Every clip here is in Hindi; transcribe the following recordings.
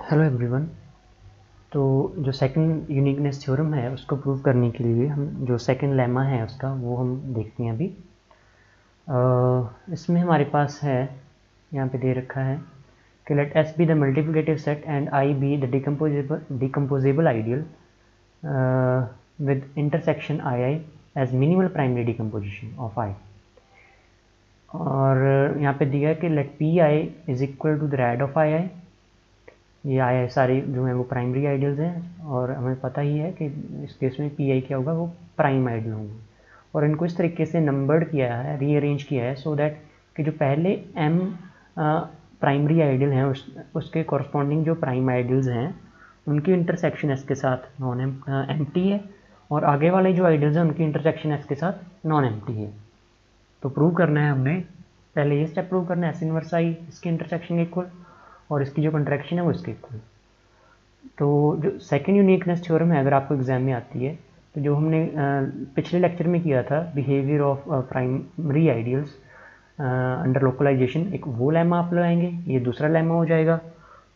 Hello everyone. तो जो सेकंड यूनिकनेस थ्योरम है उसको प्रूव करने के लिए हम जो सेकंड लेमा है उसका वो हम देखते हैं अभी। इसमें हमारे पास है, यहाँ पे दे रखा है कि let S be the multiplicative set and I be the decomposable ideal with intersection I I as minimal primary decomposition of I. और यहाँ पे दिया है कि let P I is equal to the rad of I I. ये आई सारे जो हैं वो प्राइमरी आइडियल्स हैं और हमें पता ही है कि इस केस में पी आई क्या होगा, वो प्राइम आइडियल होंगे। और इनको इस तरीके से नंबर्ड किया है, रीअरेंज किया है सो दैट कि जो पहले एम प्राइमरी आइडियल हैं उसके कॉरस्पॉन्डिंग जो प्राइम आइडियल्स हैं उनकी इंटरसेक्शन एस के साथ नॉन एम्प्टी है, और आगे वाले जो आइडियल्स हैं उनकी इंटरसेक्शन एस के साथ नॉन एम्प्टी है। तो प्रूव करना है हमने, पहले ये स्टेप प्रूव करना है एस इनवर्स आई इसकी इंटरसेक्शन इक्वल और इसकी जो कंट्रैक्शन है वो इसके इक्वल। तो जो सेकंड यूनिकनेस थ्योरम है अगर आपको एग्जाम में आती है तो जो हमने पिछले लेक्चर में किया था behaviour of primary ideals under localisation, एक वो लेमा आप लगाएंगे, ये दूसरा लेमा हो जाएगा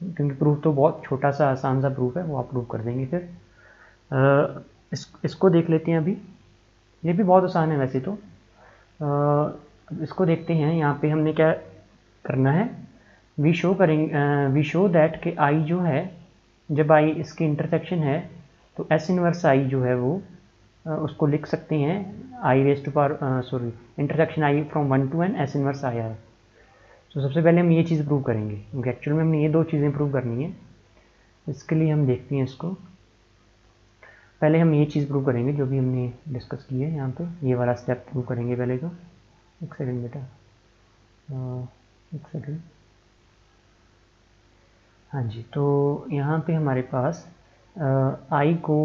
क्योंकि प्रूफ तो बहुत छोटा सा आसान सा प्रूफ है, वो आप प्रूव कर देंगे। फिर इसको देख लेते हैं अभी, ये भी बहुत आसान है वैसे तो। इसको देखते हैं, यहाँ पे हमने क्या करना है, वी शो दैट कि आई जो है जब आई इसकी इंटरसेक्शन है तो एस इनवर्स आई जो है वो उसको लिख सकते हैं I raise to power intersection I from 1 to n S inverse I I. तो सबसे पहले हम ये चीज़ प्रूव करेंगे क्योंकि एक्चुअल में हमने ये दो चीज़ें प्रूव करनी है। इसके लिए हम देखते हैं इसको, पहले हम ये चीज़ प्रूव करेंगे जो भी हमने डिस्कस की है। यहाँ पे ये वाला स्टेप प्रूव करेंगे पहले। तो एक सेकेंड बेटा, एक सेकेंड। हाँ जी, तो यहाँ पे हमारे पास आई को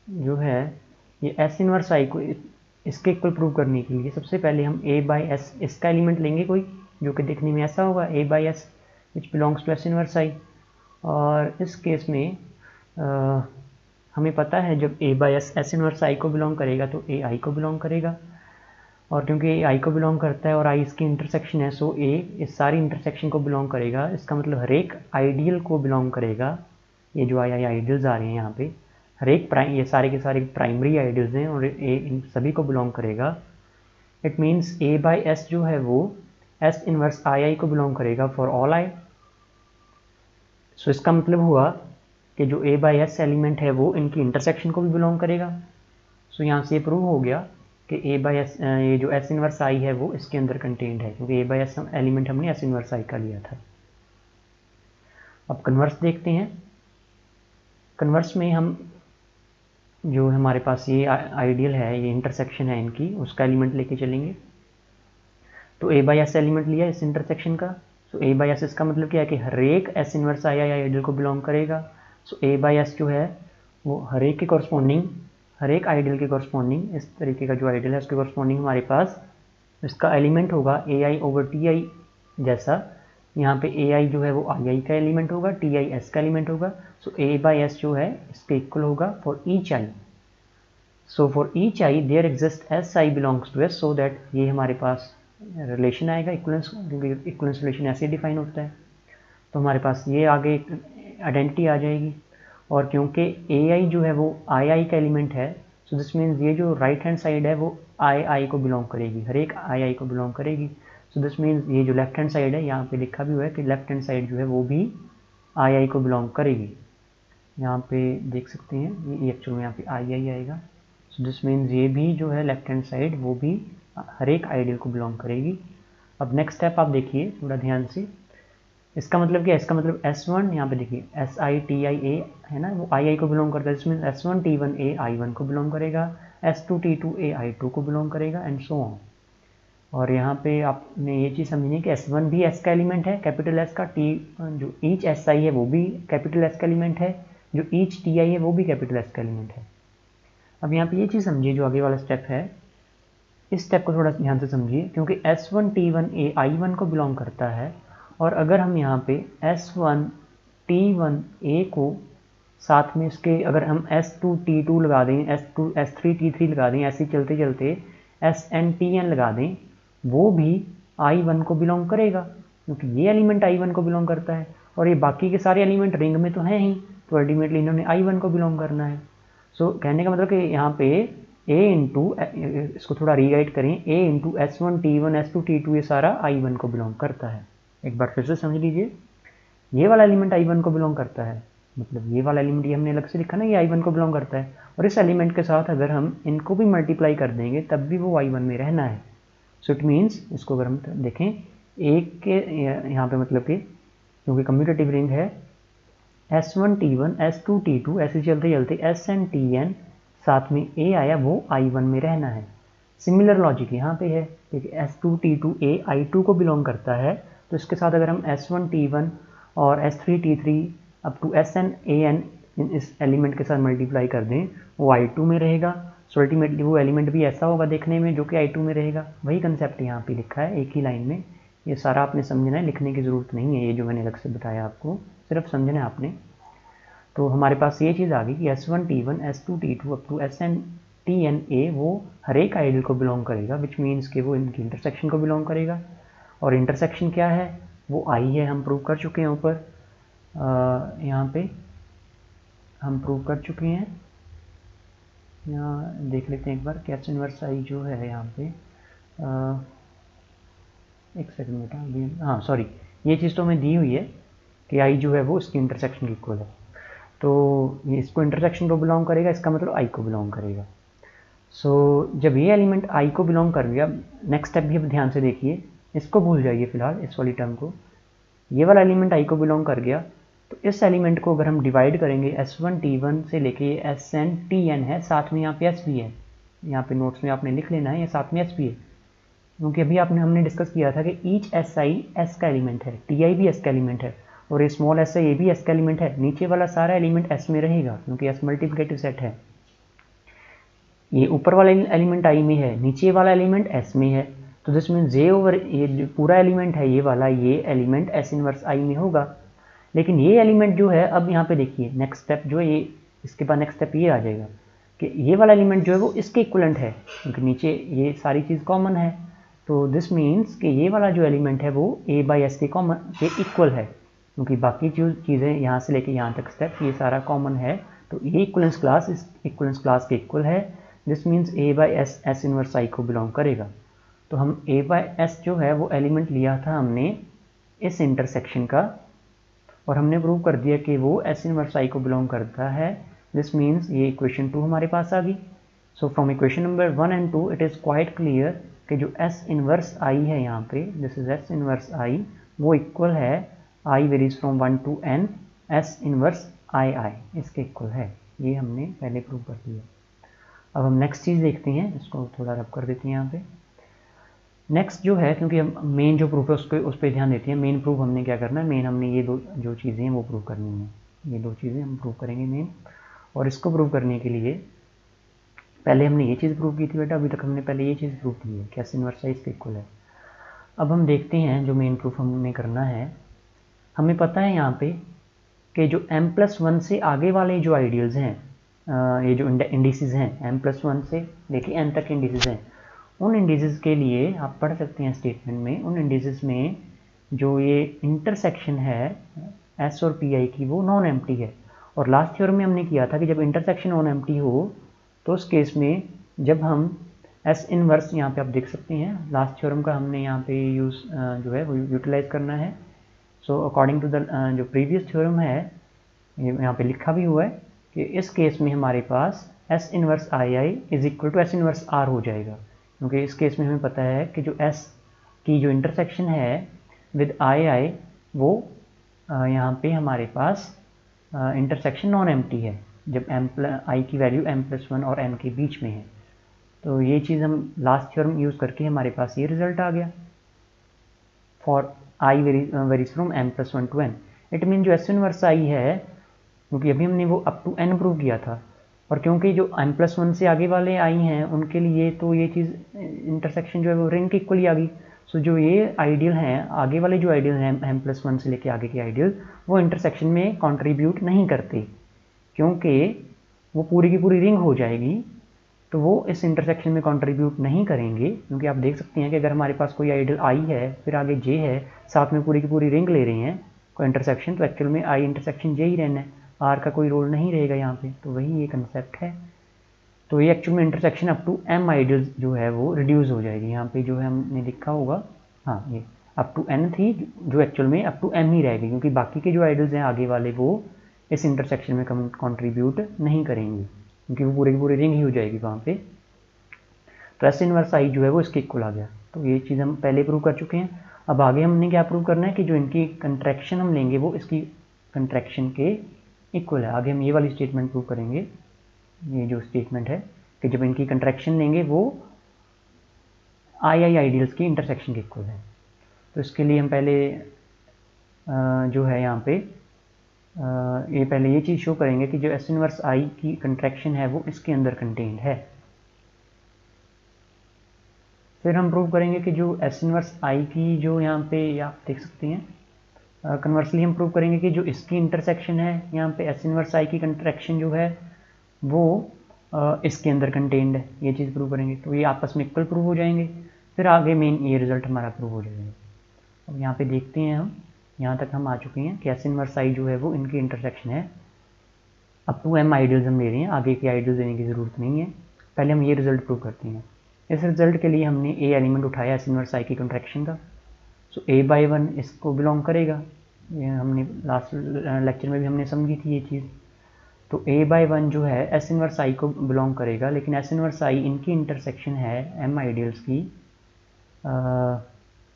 जो है ये एस इनवर्स आई को इसके इक्वल प्रूव करने के लिए सबसे पहले हम ए बाई एस इसका एलिमेंट लेंगे कोई जो कि देखने में ऐसा होगा, A by S which belongs to S inverse I. और इस केस में हमें पता है जब A by S inverse I को बिलोंग करेगा तो ए आई को बिलोंग करेगा, और क्योंकि ए आई को बिलोंग करता है और आई इसकी इंटरसेक्शन है सो ए इस सारी इंटरसेक्शन को बिलोंग करेगा। इसका मतलब हर एक आइडियल को बिलोंग करेगा। ये जो आई आई आइडियल्स आ रहे हैं यहाँ पे हर एक ये सारे के सारे प्राइमरी आइडियल्स हैं और ए इन सभी को बिलोंग करेगा। It means A by S जो है वो एस इनवर्स आई आई को बिलोंग करेगा फॉर ऑल आई। सो इसका मतलब हुआ कि जो ए बाई एस एलिमेंट है वो इनकी इंटरसेक्शन को भी बिलोंग करेगा। सो यहाँ से ये प्रूव हो गया कि ए बाई एस ये जो एस इनवर्स आई है वो इसके अंदर कंटेंट है क्योंकि ए बाई एस एलिमेंट हमने एस इनवर्स आई का लिया था। अब कन्वर्स देखते हैं। कन्वर्स में हम जो हमारे पास ये आइडियल है, ये इंटरसेक्शन है इनकी, उसका एलिमेंट लेके चलेंगे। तो ए बाई एस एलिमेंट लिया इस इंटरसेक्शन का, सो ए बाई एस इसका मतलब क्या है कि हर एक S inverse I I ideal को बिलोंग करेगा। सो ए बाई एस जो है वो हर एक के कॉरस्पॉन्डिंग, हर एक आइडियल के कॉरस्पॉन्डिंग, इस तरीके का जो आइडियल है उसके कॉरस्पॉन्डिंग हमारे पास इसका एलिमेंट होगा ए आई ओवर टी आई। जैसा यहाँ पे ए आई जो है वो आई आई का एलिमेंट होगा, टी आई एस का एलिमेंट होगा। सो ए बाई एस जो है इसके इक्वल होगा for each I. So for each I there exist S I belongs to S, so that ये हमारे पास रिलेशन आएगा इक्वलेंस, क्योंकि इक्वलेंस रिलेशन ऐसे डिफाइन होता है। तो हमारे पास ये आगे आइडेंटिटी आ जाएगी। और क्योंकि ए आई जो है वो आई आई का एलिमेंट है, सो दिस मीन्स ये जो राइट हैंड साइड है वो आई आई को बिलोंग करेगी, हर एक आई आई को बिलोंग करेगी। सो दिस मीन्स ये जो लेफ्ट हैंड साइड है, यहाँ पे लिखा भी हुआ है कि लेफ्ट हैंड साइड जो है वो भी आई आई को बिलोंग करेगी। यहाँ पे देख सकते हैं ये एक्चुअल में यहाँ पे आई आई आएगा। सो दिस मीन्स ये भी जो है लेफ्ट हैंड साइड वो भी हर एक आइडियल को बिलोंग करेगी। अब नेक्स्ट स्टेप आप देखिए थोड़ा ध्यान से, इसका मतलब क्या है, इसका मतलब S1 यहाँ पे देखिए एस आई टी आई ए है ना, वो आई आई को बिलोंग करता है, जिसमें S1 T1 A I one को बिलोंग करेगा, S2 T2 A I two को बिलोंग करेगा एंड सो ऑन। और यहाँ पे आपने ये चीज़ समझनी है कि S1 भी S का एलिमेंट है, कैपिटल S का, टी जो ईच एस आई है वो भी कैपिटल S का एलिमेंट है, जो ईच टी आई है वो भी कैपिटल S का एलिमेंट है। अब यहाँ पे ये चीज़ समझिए, जो आगे वाला स्टेप है इस स्टेप को थोड़ा ध्यान से समझिए, क्योंकि S1 T1 A I one को बिलोंग करता है, और अगर हम यहाँ पे S1 T1 ए को साथ में इसके अगर हम S2 T2 लगा दें, S3 T3 लगा दें, ऐसे चलते चलते SN TN लगा दें, वो भी I1 को बिलोंग करेगा क्योंकि ये एलिमेंट I1 को बिलोंग करता है। और ये बाकी के सारे एलिमेंट रिंग में तो हैं ही, तो अल्टीमेटली इन्होंने I1 को बिलोंग करना है। सो कहने का मतलब कि यहाँ पे a इंटू, इसको थोड़ा रीराइट करें, a into S1 T1 S2 T2 ये सारा I1 को बिलोंग करता है। एक बार फिर से समझ लीजिए, ये वाला एलिमेंट I1 को बिलोंग करता है, मतलब ये वाला एलिमेंट ये हमने अलग से लिखा ना, ये I1 को बिलोंग करता है, और इस एलिमेंट के साथ अगर हम इनको भी मल्टीप्लाई कर देंगे तब भी वो I1 में रहना है। सो इट मीन्स, इसको अगर हम देखें एक के यहाँ पे मतलब कि क्योंकि कम्यूटेटिव रिंग है, S1 T1 S2 T2 ऐसे चलते चलते Sn Tn साथ में A आया, वो I1 में रहना है। सिमिलर लॉजिक यहाँ पे है, क्योंकि S2 T2 A I2 को बिलोंग करता है, तो इसके साथ अगर हम S1 T1 और S3 T3 up to Sn An इस एलिमेंट के साथ मल्टीप्लाई कर दें, वो I2 में रहेगा। सो अल्टीमेटली वो एलिमेंट भी ऐसा होगा देखने में जो कि I2 में रहेगा। वही कंसेप्ट यहाँ पे लिखा है एक ही लाइन में। ये सारा आपने समझना है, लिखने की ज़रूरत नहीं है, ये जो मैंने अलग से बताया आपको, सिर्फ समझना है आपने। तो हमारे पास ये चीज़ आ गई कि S1 T1 S2 T2 up to Sn Tn A वो हर एक आइडियल को बिलोंग करेगा, विच मीन्स कि वो इनकी इंटरसेक्शन को बिलोंग करेगा। और इंटरसेक्शन क्या है, वो I है, हम प्रूव कर चुके हैं ऊपर, यहाँ पे हम प्रूव कर चुके हैं। यहाँ देख लेते हैं एक बार, कैस इनवर्स I जो है यहाँ पे, एक सेकंड बेटा, अभी हाँ सॉरी, ये चीज़ तो हमें दी हुई है कि I जो है वो इसकी इंटरसेक्शन की इक्वल है, तो ये इसको इंटरसेक्शन को बिलोंग करेगा, इसका मतलब I को बिलोंग करेगा। सो जब ये एलिमेंट I को बिलोंग कर गया, नेक्स्ट स्टेप भी अब ध्यान से देखिए, इसको भूल जाइए फिलहाल, इस वाली टर्म को। ये वाला एलिमेंट I को बिलोंग कर गया, तो इस एलिमेंट को अगर हम डिवाइड करेंगे S1 T1 से लेके Sn Tn है, साथ में यहाँ पे S भी है, यहाँ पे नोट्स में आपने लिख लेना है, ये साथ में S भी है, क्योंकि अभी हमने डिस्कस किया था कि ईच SI S का एलिमेंट है, Ti भी S का एलिमेंट है, और ये स्मॉल SI ये भी S का एलिमेंट है। नीचे वाला सारा एलिमेंट S में रहेगा क्योंकि S मल्टीप्लिकेटिव सेट है। ये ऊपर वाला एलिमेंट I में है, नीचे वाला एलिमेंट S में है, तो दिस मीन J ओवर ये जो पूरा एलिमेंट है ये वाला, ये एलिमेंट S इनवर्स I में होगा। लेकिन ये एलिमेंट जो है, अब यहाँ पे देखिए नेक्स्ट स्टेप जो है, ये इसके बाद नेक्स्ट स्टेप ये आ जाएगा कि ये वाला एलिमेंट जो है वो इसके इक्वलेंट है, क्योंकि नीचे ये सारी चीज़ कॉमन है। तो दिस मीन्स कि ये वाला जो एलिमेंट है वो A बाई एस के कॉमन के इक्वल है, क्योंकि बाकी जो चीज़ें यहाँ से लेके यहाँ तक स्टेप ये सारा कॉमन है, तो ये इक्वलेंस क्लास इस इक्वलेंस क्लास के इक्वल है। This means A by S S inverse I को बिलोंग करेगा। तो हम A बाई एस जो है वो एलिमेंट लिया था हमने इस इंटरसेक्शन का, और हमने प्रूव कर दिया कि वो S इनवर्स I को बिलोंग करता है। दिस मीन्स ये इक्वेशन 2 हमारे पास आ गई। So from equation number 1 and 2 it is quite clear कि जो S इनवर्स I है यहाँ पे, this is S inverse I, वो इक्वल है I varies from 1 to n S inverse I इसके इक्वल है। ये हमने पहले प्रूव कर दिया। अब हम नेक्स्ट चीज़ देखते हैं, इसको थोड़ा रब कर देते हैं यहाँ पे। नेक्स्ट जो है, क्योंकि हम मेन जो प्रूफ है उस पर ध्यान देते हैं। मेन प्रूफ हमने क्या करना है, मेन हमने ये दो जो चीज़ें हैं वो प्रूव करनी है, ये दो चीज़ें हम प्रूव करेंगे मेन। और इसको प्रूव करने के लिए पहले हमने ये चीज़ प्रूव की थी बेटा, अभी तक हमने पहले ये चीज़ प्रूव की है कि S इनवर्स I इसके इक्वल है। अब हम देखते हैं जो मेन प्रूफ हमने करना है। हमें पता है यहाँ पे कि जो m+1 से आगे वाले जो आइडियल्स हैं, ये जो इंडिसेस हैं m+1 से लेके n तक इंडिसेस हैं, उन इंडिसेस के लिए आप पढ़ सकते हैं स्टेटमेंट में, उन इंडिसेस में जो ये इंटरसेक्शन है S और Pi की वो नॉन एम्प्टी है। और लास्ट थ्योरम में हमने किया था कि जब इंटरसेक्शन नॉन एम्प्टी हो तो उस केस में जब हम S इनवर्स, यहाँ पे आप देख सकते हैं लास्ट थ्योरम का हमने यहाँ पे यूज़ जो है वो यूटिलाइज करना है। सो अकॉर्डिंग टू द जो प्रीवियस थ्योरम है, ये यहाँ पे लिखा भी हुआ है कि इस केस में हमारे पास S inverse II is equal to S inverse R हो जाएगा, क्योंकि इस केस में हमें पता है कि जो S की जो इंटरसेक्शन है विद II वो यहाँ पे हमारे पास इंटरसेक्शन नॉन एम्प्टी है, जब I की वैल्यू m+1 और n के बीच में है। तो ये चीज़ हम लास्ट थ्योरम यूज़ करके हमारे पास ये रिजल्ट आ गया for I varies from m+1 to n। It mean जो S इनवर्स I है, क्योंकि अभी हमने वो अप टू n प्रूव किया था, और क्योंकि जो m+1 से आगे वाले I हैं उनके लिए तो ये चीज़ इंटरसेक्शन जो है वो रिंग की इक्वल ही आ गई। सो जो ये आइडियल हैं, आगे वाले जो आइडियल हैं m+1 से लेके आगे के आइडियल, वो इंटरसेक्शन में कंट्रीब्यूट नहीं करते, क्योंकि वो पूरी की पूरी रिंग हो जाएगी, तो वो इस इंटरसेक्शन में कंट्रीब्यूट नहीं करेंगे। क्योंकि आप देख सकते हैं कि अगर हमारे पास कोई आइडियल I है, फिर आगे J है, साथ में पूरी की पूरी रिंग ले रहे हैं, को इंटरसेक्शन, तो एक्चुअल में आई इंटरसेक्शन जे ही रहना है, आर का कोई रोल नहीं रहेगा यहाँ पे, तो वही ये कंसेप्ट है। तो ये एक्चुअल में intersection up to M ideals जो है वो रिड्यूस हो जाएगी। यहाँ पे जो है हमने लिखा होगा, हाँ ये अप टू एन थी जो एक्चुअल में अप टू एम ही रहेगी, क्योंकि बाकी के जो आइडियल्स हैं आगे वाले वो इस इंटरसेक्शन में कंट्रीब्यूट नहीं करेंगे, क्योंकि वो पूरे की पूरी रिंग ही हो जाएगी वहाँ पे। तो एस इनवर्स आई जो है वो इसके इक्वल आ गया। तो ये चीज़ हम पहले प्रूव कर चुके हैं। अब आगे हमने क्या प्रूव करना है कि जो इनकी कंट्रैक्शन हम लेंगे वो इसकी कंट्रैक्शन के इक्वल है। आगे हम ये वाली स्टेटमेंट प्रूव करेंगे, ये जो स्टेटमेंट है कि जब इनकी कंट्रैक्शन लेंगे वो आई आइडियल्स की इंटरसेक्शन के इक्वल है। तो इसके लिए हम पहले जो है यहाँ पे ये पहले ये चीज़ शो करेंगे कि जो एस इनवर्स आई की कंट्रैक्शन है वो इसके अंदर कंटेन्ड है। फिर हम प्रूव करेंगे कि जो एस इनवर्स आई की जो यहाँ पे आप देख सकते हैं, कन्वर्सली हम प्रूव करेंगे कि जो इसकी इंटरसेक्शन है यहाँ पे एस इनवर्स आई की कंट्रैक्शन जो है वो इसके अंदर कंटेन्ड है, ये चीज़ प्रूव करेंगे। तो ये आपस में इक्वल प्रूव हो जाएंगे। फिर आगे मेन ये रिजल्ट हमारा प्रूव हो जाएगा। अब यहाँ पे देखते हैं हम, यहाँ तक हम आ चुके हैं कि एस इनवर्स आई जो है वो इनकी इंटरसेक्शन है। अप टू एम आइडियल्स हम ले रहे हैं, आगे के आइडियल्स देने की ज़रूरत नहीं है। पहले हम ये रिजल्ट प्रूव करते हैं। इस रिजल्ट के लिए हमने ए एलिमेंट उठाया एस इनवर्स आई की कंट्रैक्शन का। सो ए बाई वन इसको बिलोंग करेगा, ये हमने लास्ट लेक्चर में भी हमने समझी थी ये चीज़। तो ए बाई वन जो है एस इनवर्स आई को बिलोंग करेगा, लेकिन एस इनवर्स आई इनकी इंटरसेक्शन है एम आइडियल्स की,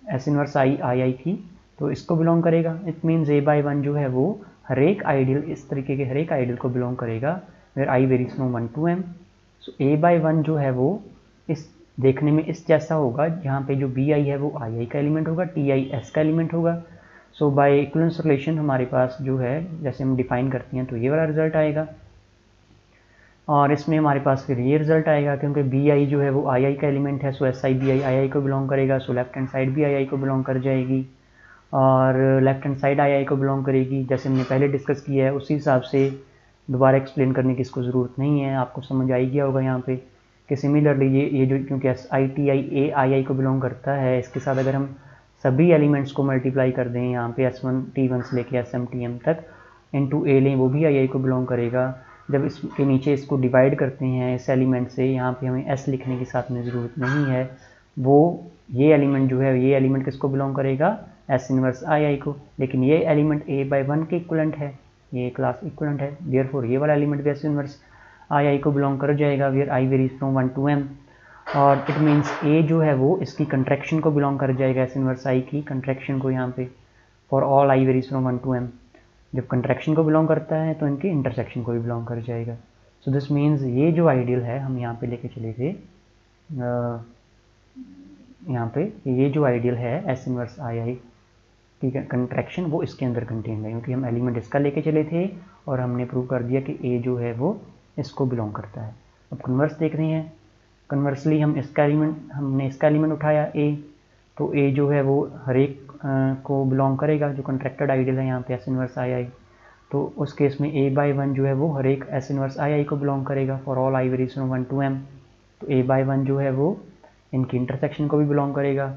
एस इनवर्स आई आई की, तो इसको बिलोंग करेगा। It means A by one जो है वो हर एक आइडियल, इस तरीके के हर एक आइडियल को बिलोंग करेगा where I varies from 1 to m। So A by one जो है वो इस देखने में इस जैसा होगा, जहाँ पे जो बी आई है वो आई आई का एलिमेंट होगा, टी आई एस का एलिमेंट होगा। सो बाय इक्विवेलेंस रिलेशन हमारे पास जो है जैसे हम डिफाइन करते हैं तो ये वाला रिजल्ट आएगा, और इसमें हमारे पास फिर ये रिजल्ट आएगा क्योंकि बी आई जो है वो आई आई का एलिमेंट है। सो एस आई बी आई आई को बिलोंग करेगा। सो लेफ्ट हैंड साइड भी आई आई को बिलोंग कर जाएगी, और लेफ्ट हैंड साइड आई आई को बिलोंग करेगी। जैसे हमने पहले डिस्कस किया है उसी हिसाब से दोबारा एक्सप्लेन करने की इसको ज़रूरत नहीं है, आपको समझ आई गया होगा यहाँ पे कि सिमिलरली ये जो क्योंकि एस आई टी आई ए आई आई को बिलोंग करता है, इसके साथ अगर हम सभी एलिमेंट्स को मल्टीप्लाई कर दें यहाँ पे एस वन टी वन से लेके एस एम टी एम तक इनटू ए लें, वो भी आई आई को बिलोंग करेगा। जब इसके नीचे इसको डिवाइड करते हैं इस एलिमेंट से, यहाँ पे हमें एस लिखने की साथ में ज़रूरत नहीं है, वो ये एलिमेंट जो है ये एलिमेंट किसको बिलोंग करेगा, एस इनवर्स आई आई को। लेकिन ये एलिमेंट ए बाई वन के इक्वलेंट है, ये क्लास इक्वलेंट है, देयरफॉर ये वाला एलिमेंट भी एस इनवर्स आई आई को बिलोंग कर जाएगा where I varies from 1 to m। और इट मीन्स ए जो है वो इसकी कंट्रैक्शन को बिलोंग कर जाएगा, एस इनवर्स आई की कंट्रैक्शन को यहाँ पे, for all I varies from 1 to m। जब कंट्रैक्शन को बिलोंग करता है तो इनकी इंटरसेक्शन को भी बिलोंग कर जाएगा। सो दिस मीन्स ये जो आइडियल है हम यहाँ पे लेके चले थे, यहाँ पे ये जो आइडियल है एस इनवर्स आई आई की कंट्रैक्शन वो इसके अंदर कंटेन्ड है, क्योंकि हम एलिमेंट इसका लेके चले थे और हमने प्रूव कर दिया कि ए जो है वो इसको बिलोंग करता है। अब कन्वर्स देख रहे हैं, कन्वर्सली हमने इसका एलिमेंट उठाया ए, तो ए जो है वो हर एक को बिलोंग करेगा जो कंट्रैक्टेड आइडियल है यहाँ पे एस इनवर्स आई आई। तो उस केस में ए बाई वन जो है वो हर एक एस इनवर्स आई आई को बिलोंग करेगा for all I varies from 1 to m। तो ए बाई वन जो है वो इनकी इंटरसेक्शन को भी बिलोंग करेगा।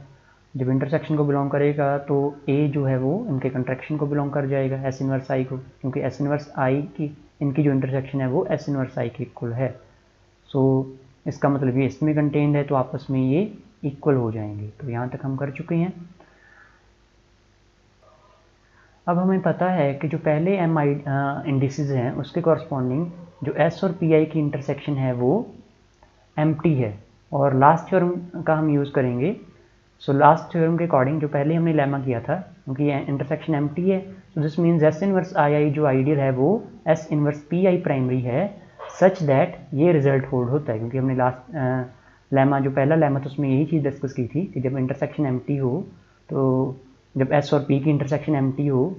जब इंटरसेक्शन को बिलोंग करेगा तो ए जो है वो इनके कंट्रैक्शन को बिलोंग कर जाएगा एस इनवर्स आई को, क्योंकि एस इनवर्स आई की इनकी जो इंटरसेक्शन है वो एस इनवर्स आई के इक्वल है। सो इसका मतलब ये इसमें कंटेन्ड है, तो आपस में ये इक्वल हो जाएंगे। तो यहाँ तक हम कर चुके हैं। अब हमें पता है कि जो पहले एम आई इंडिसेस हैं उसके कॉरस्पॉन्डिंग जो एस और पी आई की इंटरसेक्शन है वो एम टी है, और लास्ट थ्योरम का हम यूज़ करेंगे। सो लास्ट थ्योरम के अकॉर्डिंग जो पहले हमने लेमा किया था, क्योंकि इंटरसेक्शन एम टी है, so this means S inverse I I जो आइडियल है वो S inverse P I primary है, सच दैट ये रिजल्ट होल्ड होता है। क्योंकि हमने लास्ट लेमा जो पहला लेमा था उसमें यही चीज़ डिस्कस की थी कि जब इंटरसेक्शन एम टी हो, तो जब एस और पी की इंटरसेक्शन एम टी हो,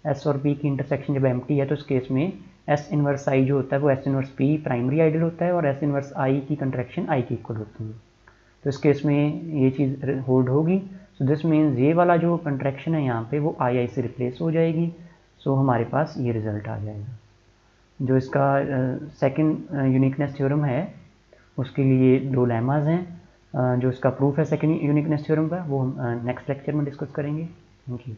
एस और पी की इंटरसेक्शन जब एम टी है तो इस केस में एस इनवर्स आई जो होता है वो S inverse P primary ideal होता है, और एस इनवर्स आई की कंट्रैक्शन आई की इक्वल होती है। तो इस केस में ये चीज़ होल्ड होगी। सो दिस मीन्स ये वाला जो कंट्रैक्शन है यहाँ पे वो आई आई से रिप्लेस हो जाएगी। सो हमारे पास ये रिजल्ट आ जाएगा। जो इसका सेकंड यूनिकनेस थ्योरम है उसके लिए दो लेमाज हैं। जो इसका प्रूफ है सेकंड यूनिकनेस थ्योरम का वो हम नेक्स्ट लेक्चर में डिस्कस करेंगे। Thank you.